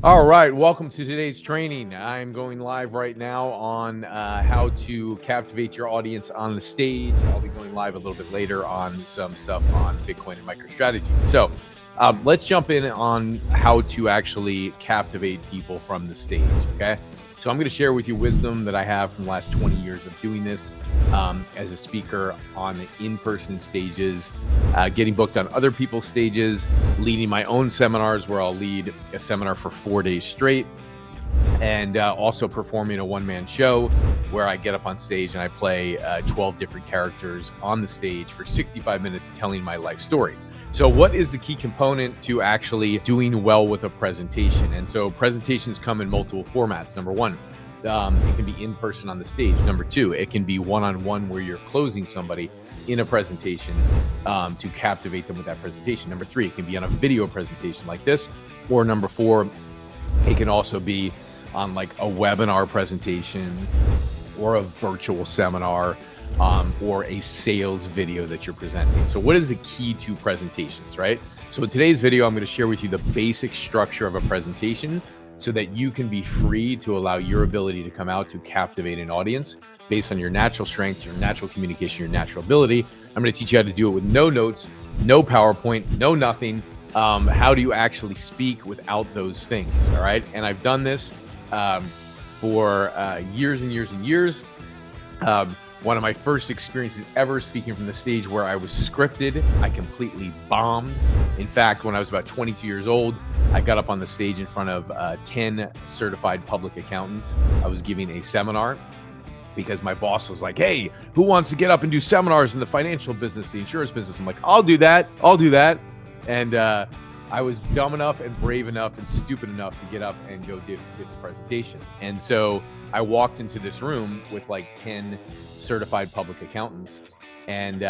All right, welcome to today's training. I'm going live right now on how to captivate your audience on the stage. I'll be going live a little bit later on some stuff on Bitcoin and MicroStrategy. So let's jump in on how to actually captivate people from the stage, okay? So I'm going to share with you wisdom that I have from the last 20 years of doing this as a speaker on in-person stages, getting booked on other people's stages, leading my own seminars where I'll lead a seminar for 4 days straight, and also performing a one-man show where I get up on stage and I play 12 different characters on the stage for 65 minutes telling my life story. So what is the key component to actually doing well with a presentation? And so presentations come in multiple formats. Number one, it can be in person on the stage. Number two, it can be one-on-one where you're closing somebody in a presentation to captivate them with that presentation. Number three, it can be on a video presentation like this. Or number four, it can also be on like a webinar presentation or a virtual seminar or a sales video that you're presenting. So what is the key to presentations, right? So in today's video, I'm going to share with you the basic structure of a presentation so that you can be free to allow your ability to come out to captivate an audience based on your natural strengths, your natural communication, your natural ability. I'm going to teach you how to do it with no notes, no PowerPoint, no nothing. How do you actually speak without those things? All right. And I've done this for years and years and years. One of my first experiences ever speaking from the stage where I was scripted, I completely bombed. In fact, when I was about 22 years old, I got up on the stage in front of 10 certified public accountants. I was giving a seminar because my boss was like, hey, who wants to get up and do seminars in the financial business, the insurance business? I'm like, I'll do that. And I was dumb enough and brave enough and stupid enough to get up and go give the presentation. And so I walked into this room with like 10 certified public accountants. And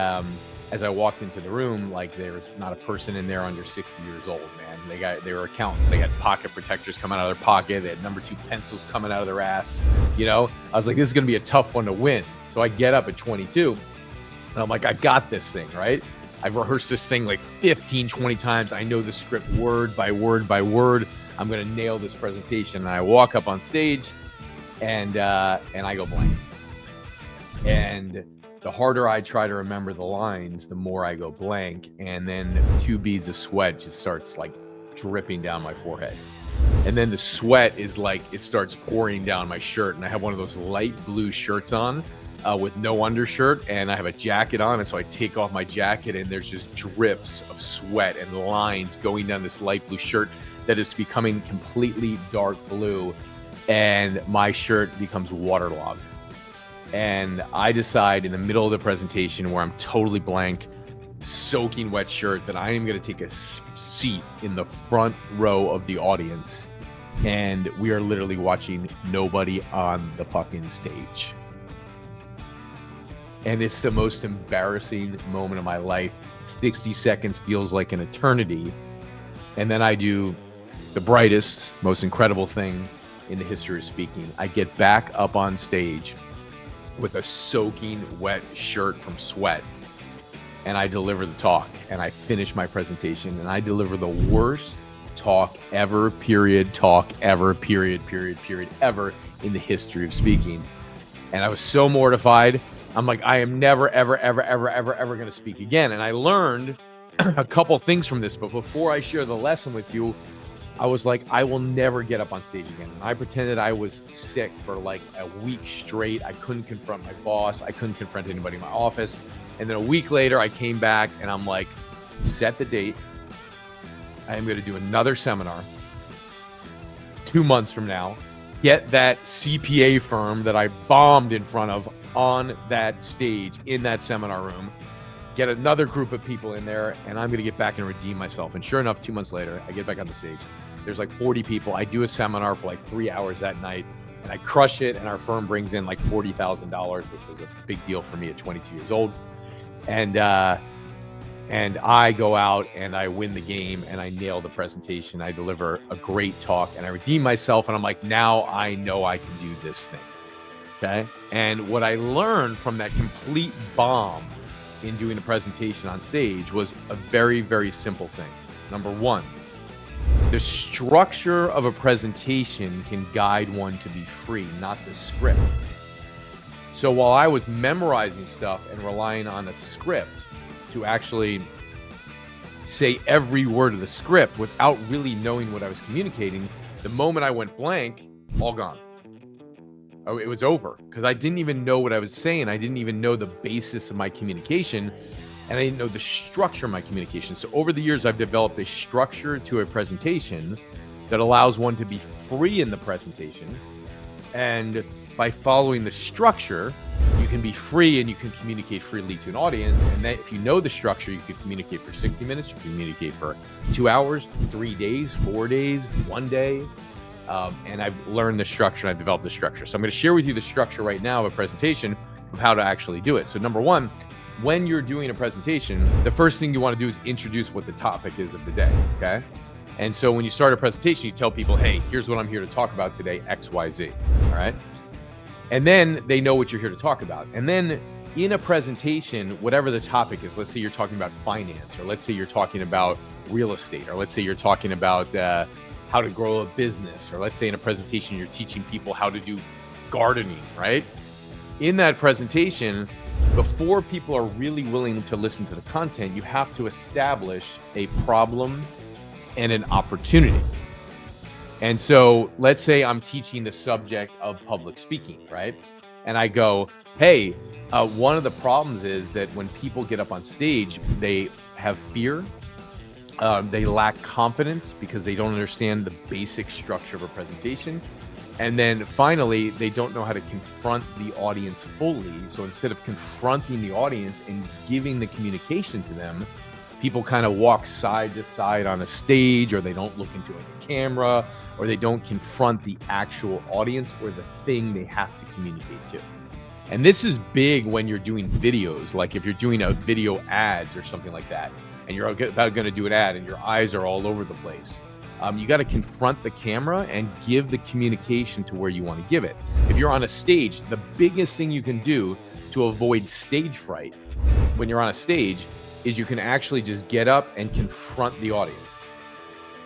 as I walked into the room, like there was not a person in there under 60 years old, man. They were accountants. They had pocket protectors coming out of their pocket. They had number 2 pencils coming out of their ass. You know, I was like, this is going to be a tough one to win. So I get up at 22 and I'm like, I got this thing, right? I've rehearsed this thing like 15, 20 times. I know the script word by word by word. I'm going to nail this presentation. And I walk up on stage and I go blank. And the harder I try to remember the lines, the more I go blank. And then 2 beads of sweat just starts like dripping down my forehead. And then the sweat is like, it starts pouring down my shirt. And I have one of those light blue shirts on with no undershirt. And I have a jacket on. And so I take off my jacket and there's just drips of sweat and lines going down this light blue shirt that is becoming completely dark blue. And my shirt becomes waterlogged. And I decide in the middle of the presentation where I'm totally blank, soaking wet shirt, that I am going to take a seat in the front row of the audience. And we are literally watching nobody on the fucking stage. And it's the most embarrassing moment of my life. 60 seconds feels like an eternity. And then I do the brightest, most incredible thing in the history of speaking. I get back up on stage with a soaking wet shirt from sweat. And I deliver the talk and I finish my presentation and I deliver the worst talk ever, talk ever in the history of speaking. And I was so mortified. I'm like, I am never, ever going to speak again. And I learned a couple things from this, but before I share the lesson with you, I was like, I will never get up on stage again. And I pretended I was sick for like a week straight. I couldn't confront my boss. I couldn't confront anybody in my office. And then a week later, I came back and I'm like, set the date. I am going to do another seminar 2 months from now. Get that CPA firm that I bombed in front of on that stage in that seminar room. Get another group of people in there, and I'm going to get back and redeem myself. And sure enough, 2 months later, I get back on the stage. There's like 40 people. I do a seminar for like 3 hours that night, and I crush it. And our firm brings in like $40,000, which was a big deal for me at 22 years old. And I go out and I win the game and I nail the presentation. I deliver a great talk and I redeem myself. And I'm like, now I know I can do this thing. Okay. And what I learned from that complete bomb in doing a presentation on stage was a very, very simple thing. Number one, The structure of a presentation can guide one to be free, not the script. So while I was memorizing stuff and relying on a script to actually say every word of the script without really knowing what I was communicating, the moment I went blank, all gone. Oh, it was over because I didn't even know what I was saying. I didn't even know the basis of my communication, and I didn't know the structure of my communication. So over the years, I've developed a structure to a presentation that allows one to be free in the presentation. And by following the structure, you can be free and you can communicate freely to an audience. And that if you know the structure, you can communicate for 60 minutes, you can communicate for 2 hours, 3 days, 4 days, 1 day. And I've learned the structure and I've developed the structure. So I'm going to share with you the structure right now of a presentation of how to actually do it. So number one, when you're doing a presentation, the first thing you want to do is introduce what the topic is of the day, okay? And so when you start a presentation, you tell people, hey, here's what I'm here to talk about today, X, Y, Z, all right? And then they know what you're here to talk about. And then in a presentation, whatever the topic is, let's say you're talking about finance, or let's say you're talking about real estate, or let's say you're talking about how to grow a business, or let's say in a presentation, you're teaching people how to do gardening, right? In that presentation, before people are really willing to listen to the content, you have to establish a problem and an opportunity. And so let's say I'm teaching the subject of public speaking, right? And I go, hey, one of the problems is that when people get up on stage, they have fear. They lack confidence because they don't understand the basic structure of a presentation. And then finally, they don't know how to confront the audience fully. So instead of confronting the audience and giving the communication to them, people kind of walk side to side on a stage, or they don't look into a camera, or they don't confront the actual audience or the thing they have to communicate to. And this is big when you're doing videos, like if you're doing a video ads or something like that, and you're about going to do an ad and your eyes are all over the place. You got to confront the camera and give the communication to where you want to give it. If you're on a stage, the biggest thing you can do to avoid stage fright when you're on a stage is you can actually just get up and confront the audience.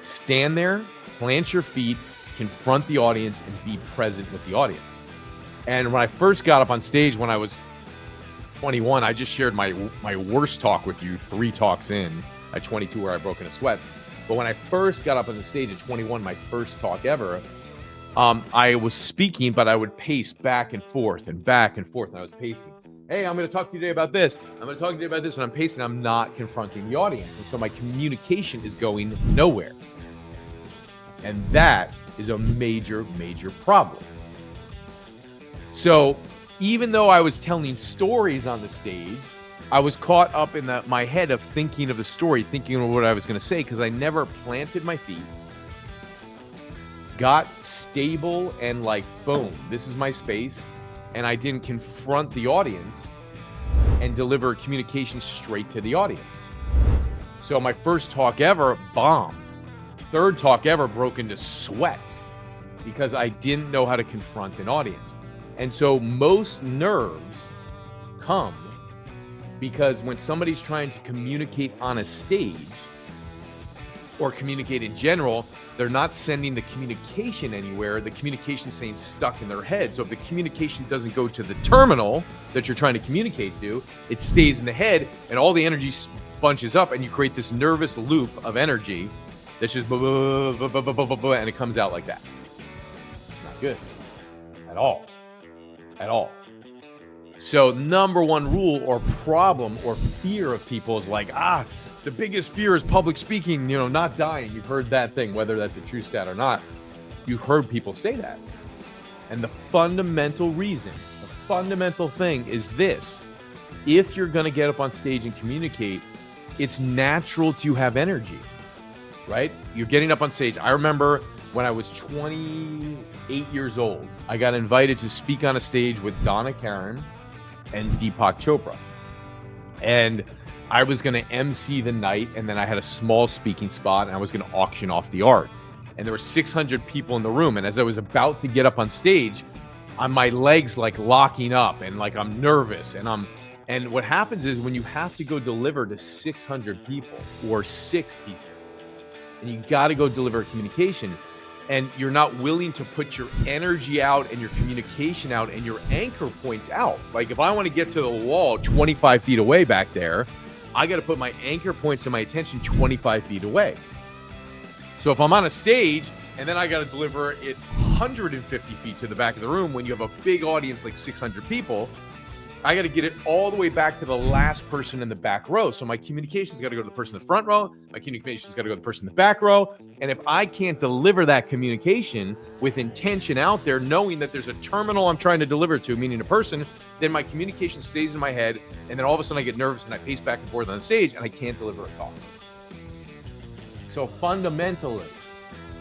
Stand there, plant your feet, confront the audience, and be present with the audience. And when I first got up on stage when I was 21, I just shared my worst talk with you 3 talks in at 22 where I broke into sweats. But when I first got up on the stage at 21, my first talk ever, I was speaking, but I would pace back and forth, and I was pacing. Hey, I'm going to talk to you today about this. I'm going to talk to you about this, and I'm pacing. I'm not confronting the audience. And so my communication is going nowhere. And that is a major, major problem. So even though I was telling stories on the stage, I was caught up in my head of thinking of the story, thinking of what I was going to say, because I never planted my feet, got stable, and like, boom, this is my space. And I didn't confront the audience and deliver communication straight to the audience. So my first talk ever bombed. Third talk ever broke into sweats because I didn't know how to confront an audience. And so most nerves come because when somebody's trying to communicate on a stage or communicate in general, they're not sending the communication anywhere. The communication's staying stuck in their head. So if the communication doesn't go to the terminal that you're trying to communicate to, it stays in the head and all the energy bunches up and you create this nervous loop of energy that's just and it comes out like that. Not good at all. At all. So number one rule or problem or fear of people is like, the biggest fear is public speaking, not dying. You've heard that thing, whether that's a true stat or not. You've heard people say that. And the fundamental reason, the fundamental thing is this. If you're going to get up on stage and communicate, it's natural to have energy, right? You're getting up on stage. I remember when I was 28 years old, I got invited to speak on a stage with Donna Karan and Deepak Chopra. And I was going to MC the night, and then I had a small speaking spot, and I was going to auction off the art. And there were 600 people in the room. And as I was about to get up on stage, my legs like locking up, and like I'm nervous. And what happens is when you have to go deliver to 600 people or 6 people, and you got to go deliver a communication, and you're not willing to put your energy out and your communication out and your anchor points out. Like if I want to get to the wall 25 feet away back there, I got to put my anchor points and my attention 25 feet away. So if I'm on a stage and then I got to deliver it 150 feet to the back of the room when you have a big audience, like 600 people, I got to get it all the way back to the last person in the back row. So my communication's got to go to the person in the front row. My communication's got to go to the person in the back row. And if I can't deliver that communication with intention out there, knowing that there's a terminal I'm trying to deliver to, meaning a person, then my communication stays in my head. And then all of a sudden I get nervous and I pace back and forth on the stage and I can't deliver a talk. So fundamentally,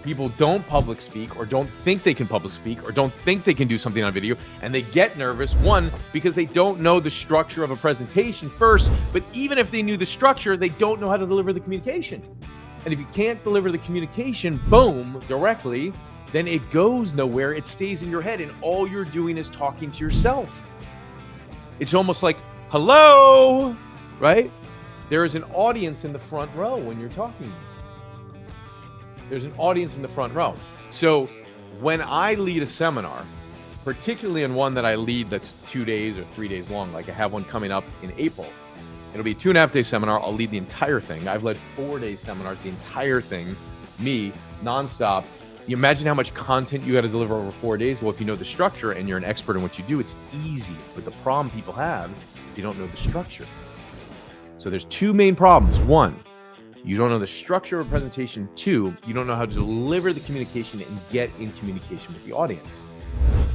people don't public speak or don't think they can public speak or don't think they can do something on video, and they get nervous, one, because they don't know the structure of a presentation first, but even if they knew the structure, they don't know how to deliver the communication. And if you can't deliver the communication, boom, directly, then it goes nowhere. It stays in your head, and all you're doing is talking to yourself. It's almost like, hello, right? There is an audience in the front row when you're talking. There's an audience in the front row. So when I lead a seminar, particularly in one that I lead that's 2 days or 3 days long, like I have one coming up in April, it'll be a 2.5-day seminar. I'll lead the entire thing. I've led 4-day seminars, the entire thing, me, nonstop. You imagine how much content you got to deliver over 4 days? Well, if you know the structure and you're an expert in what you do, it's easy. But the problem people have is you don't know the structure. So there's two main problems. One, you don't know the structure of a presentation. Two, you don't know how to deliver the communication and get in communication with the audience.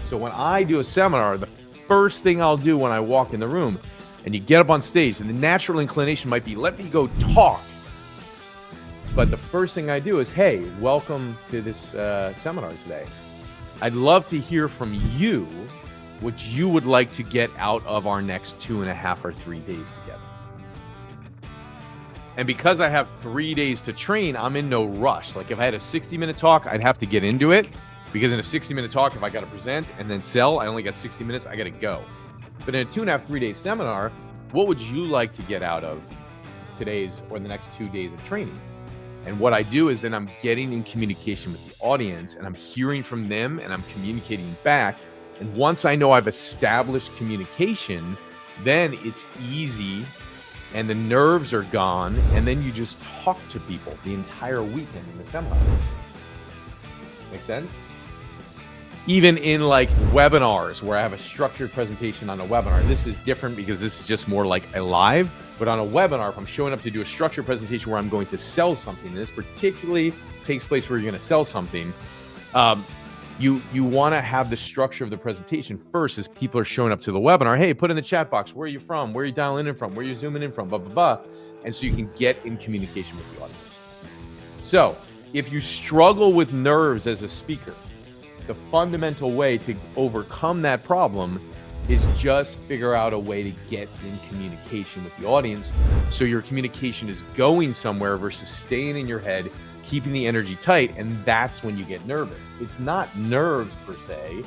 So when I do a seminar, the first thing I'll do when I walk in the room and you get up on stage, and the natural inclination might be, let me go talk. But the first thing I do is, hey, welcome to this seminar today. I'd love to hear from you what you would like to get out of our next 2.5 or 3 days together. And because I have 3 days to train, I'm in no rush. Like if I had a 60-minute talk, I'd have to get into it, because in a 60-minute talk, if I got to present and then sell, I only got 60 minutes, I got to go. But in a 2.5, 3-day seminar, what would you like to get out of today's or the next 2 days of training? And what I do is then I'm getting in communication with the audience, and I'm hearing from them, and I'm communicating back. And once I know I've established communication, then it's easy and the nerves are gone, and then you just talk to people the entire weekend in the seminar. Make sense? Even in like webinars where I have a structured presentation on a webinar, this is different because this is just more like a live, but on a webinar, if I'm showing up to do a structured presentation where I'm going to sell something, and this particularly takes place where you're going to sell something, you want to have the structure of the presentation first as people are showing up to the webinar. Hey, put in the chat box, where are you from? Where are you dialing in from? Where are you zooming in from? Blah, blah, blah. And so you can get in communication with the audience. So if you struggle with nerves as a speaker, the fundamental way to overcome that problem is just figure out a way to get in communication with the audience so your communication is going somewhere versus staying in your head, keeping the energy tight, and that's when you get nervous. It's not nerves per se.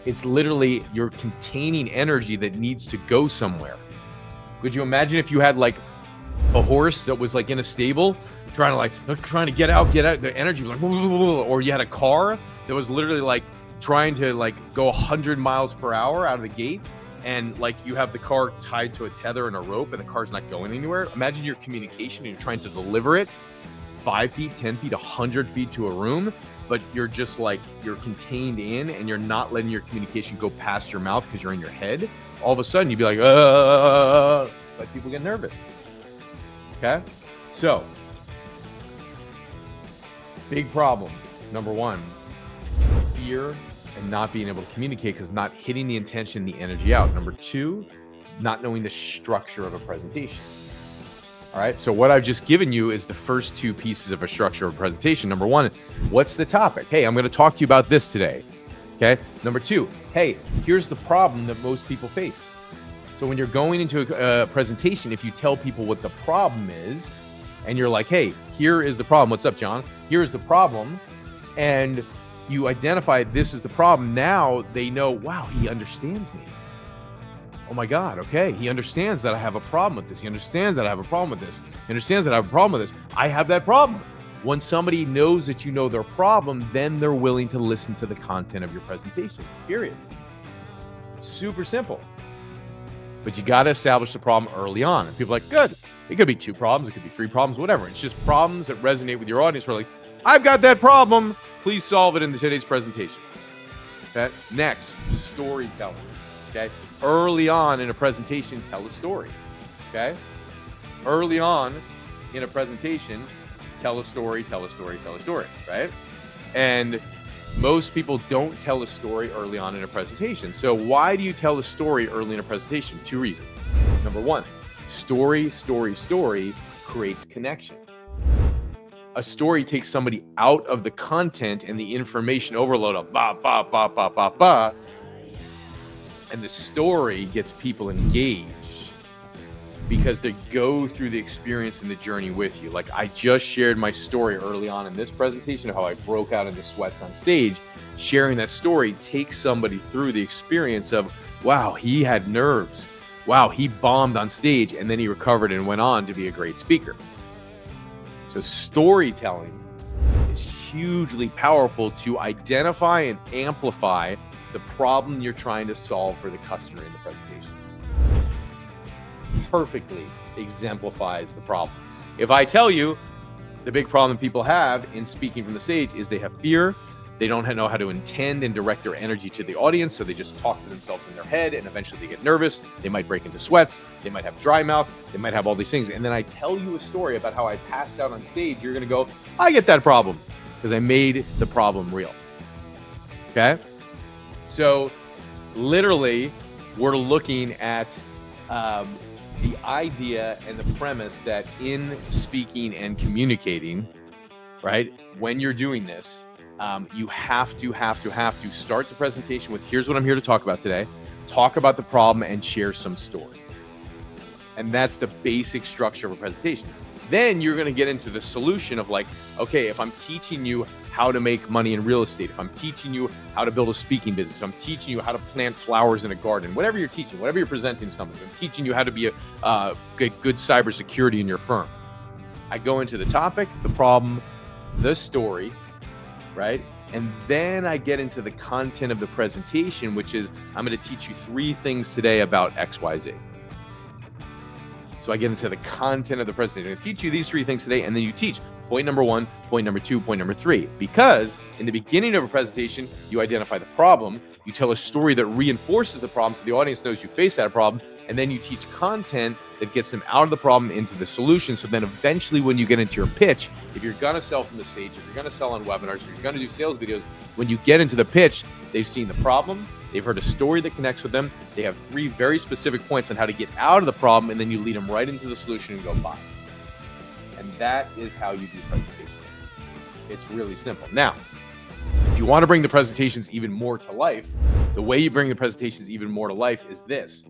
It's literally you're containing energy that needs to go somewhere. Could you imagine if you had like a horse that was like in a stable trying to get out, the energy was like, or you had a car that was literally like trying to like go 100 miles per hour out of the gate, and like you have the car tied to a tether and a rope and the car's not going anywhere. Imagine your communication and you're trying to deliver it 5 feet, 10 feet, 100 feet to a room, but you're just like, you're contained in and you're not letting your communication go past your mouth because you're in your head. All of a sudden you'd be like, like people get nervous. Okay? So, big problem. Number one, fear and not being able to communicate because not hitting the intention, the energy out. Number two, not knowing the structure of a presentation. All right, so what I've just given you is the first two pieces of a structure of a presentation. Number one, what's the topic? Hey, I'm going to talk to you about this today. Okay. Number two, hey, here's the problem that most people face. So when you're going into a presentation, if you tell people what the problem is, and you're like, hey, here is the problem. What's up, John? Here is the problem. And you identify this is the problem. Now they know, wow, he understands me. Oh my God, okay. He understands that I have a problem with this. He understands that I have a problem with this. He understands that I have a problem with this. I have that problem. Once somebody knows that you know their problem, then they're willing to listen to the content of your presentation, period. Super simple. But you got to establish the problem early on. And people are like, good. It could be 2 problems. It could be 3 problems, whatever. It's just problems that resonate with your audience. We're like, I've got that problem. Please solve it in today's presentation. Okay. Next, storytelling. Okay. Early on in a presentation, tell a story. Okay. Early on in a presentation, tell a story, right? And most people don't tell a story early on in a presentation. So why do you tell a story early in a presentation? 2 reasons. Number 1, story creates connection. A story takes somebody out of the content and the information overload of and the story gets people engaged because they go through the experience and the journey with you. Like I just shared my story early on in this presentation of how I broke out into sweats on stage. Sharing that story takes somebody through the experience of, wow, he had nerves. Wow, he bombed on stage and then he recovered and went on to be a great speaker. So storytelling is hugely powerful to identify and amplify the problem you're trying to solve for the customer in the presentation. Perfectly exemplifies the problem. If I tell you the big problem people have in speaking from the stage is they have fear, they don't know how to intend and direct their energy to the audience, so they just talk to themselves in their head, and eventually they get nervous, they might break into sweats, they might have dry mouth, they might have all these things, and then I tell you a story about how I passed out on stage, you're gonna go, I get that problem, because I made the problem real. Okay? So literally, we're looking at the idea and the premise that in speaking and communicating, right, when you're doing this, you have to start the presentation with, here's what I'm here to talk about today. Talk about the problem and share some story. And that's the basic structure of a presentation. Then you're going to get into the solution of like, okay, if I'm teaching you how to make money in real estate, if I'm teaching you how to build a speaking business, if I'm teaching you how to plant flowers in a garden, whatever you're teaching, whatever you're presenting to somebody, I'm teaching you how to be a good cybersecurity in your firm. I go into the topic, the problem, the story, right? And then I get into the content of the presentation, which is, I'm going to teach you 3 things today about XYZ. So I get into the content of the presentation. I'm going to teach you these 3 things today, and then you teach point number 1, point number 2, point number 3. Because in the beginning of a presentation, you identify the problem, you tell a story that reinforces the problem so the audience knows you face that problem, and then you teach content that gets them out of the problem into the solution. So then eventually when you get into your pitch, if you're going to sell from the stage, if you're going to sell on webinars, if you're going to do sales videos, when you get into the pitch, they've seen the problem, they've heard a story that connects with them, they have 3 very specific points on how to get out of the problem, and then you lead them right into the solution and go buy. And that is how you do presentations. It's really simple. Now, if you want to bring the presentations even more to life, the way you bring the presentations even more to life is this.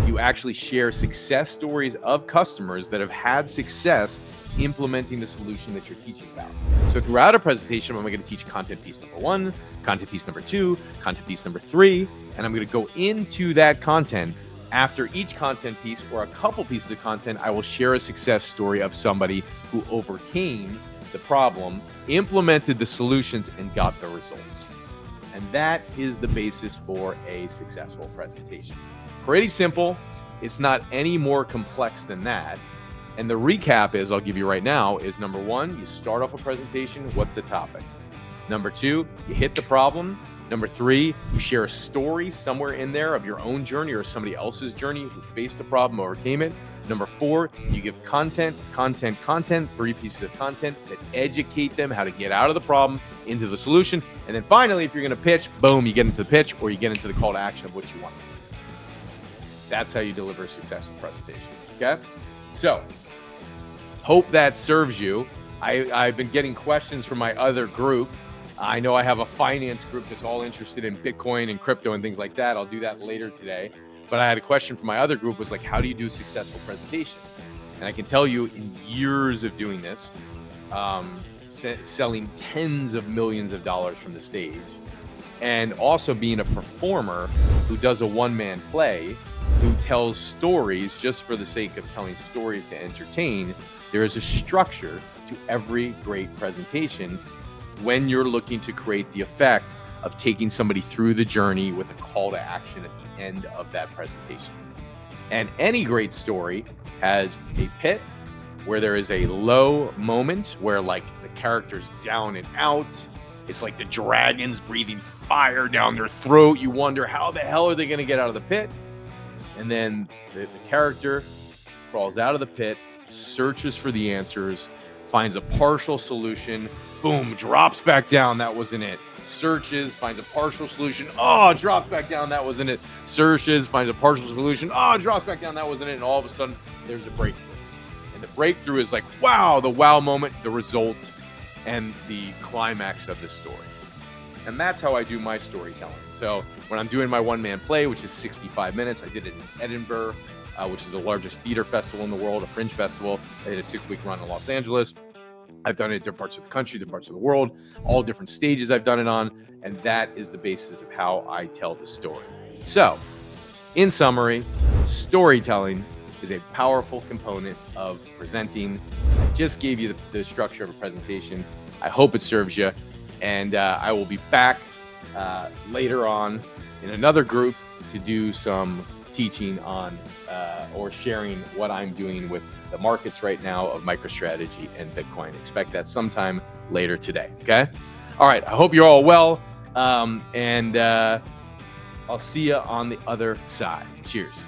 You actually share success stories of customers that have had success implementing the solution that you're teaching about. So throughout a presentation, I'm going to teach content piece number 1, content piece number 2, content piece number 3, and I'm going to go into that content. After each content piece or a couple pieces of content, I will share a success story of somebody who overcame the problem, implemented the solutions, and got the results. And that is the basis for a successful presentation. Pretty simple. It's not any more complex than that. And the recap is, I'll give you right now, is number 1, you start off a presentation. What's the topic? Number 2, you hit the problem. Number 3, you share a story somewhere in there of your own journey or somebody else's journey who faced the problem, overcame it. Number 4, you give content, 3 pieces of content that educate them how to get out of the problem into the solution. And then finally, if you're going to pitch, boom, you get into the pitch or you get into the call to action of what you want. That's how you deliver a successful presentation. Okay? So, hope that serves you. I've been getting questions from my other group. I know I have a finance group that's all interested in Bitcoin and crypto and things like that. I'll do that later today. But I had a question from my other group was like, how do you do a successful presentation? And I can tell you in years of doing this, selling tens of millions of dollars from the stage, and also being a performer who does a one-man play, who tells stories just for the sake of telling stories to entertain. There is a structure to every great presentation when you're looking to create the effect of taking somebody through the journey with a call to action at the end of that presentation. And any great story has a pit where there is a low moment where like the character's down and out. It's like the dragons breathing fire down their throat. You wonder how the hell are they going to get out of the pit? And then the character crawls out of the pit, searches for the answers, finds a partial solution, boom, drops back down, that wasn't it. Searches, finds a partial solution, oh, drops back down, that wasn't it. Searches, finds a partial solution, oh, drops back down, that wasn't it. And all of a sudden, there's a breakthrough. And the breakthrough is like, wow, the wow moment, the result, and the climax of the story. And that's how I do my storytelling. So when I'm doing my one-man play, which is 65 minutes, I did it in Edinburgh, which is the largest theater festival in the world, a fringe festival. I did a 6-week run in Los Angeles. I've done it in different parts of the country, different parts of the world, all different stages I've done it on. And that is the basis of how I tell the story. So in summary, storytelling is a powerful component of presenting. I just gave you the structure of a presentation. I hope it serves you. And I will be back later on in another group to do some teaching on or sharing what I'm doing with the markets right now of MicroStrategy and Bitcoin. Expect that sometime later today. Okay. All right. I hope you're all well. And I'll see you on the other side. Cheers.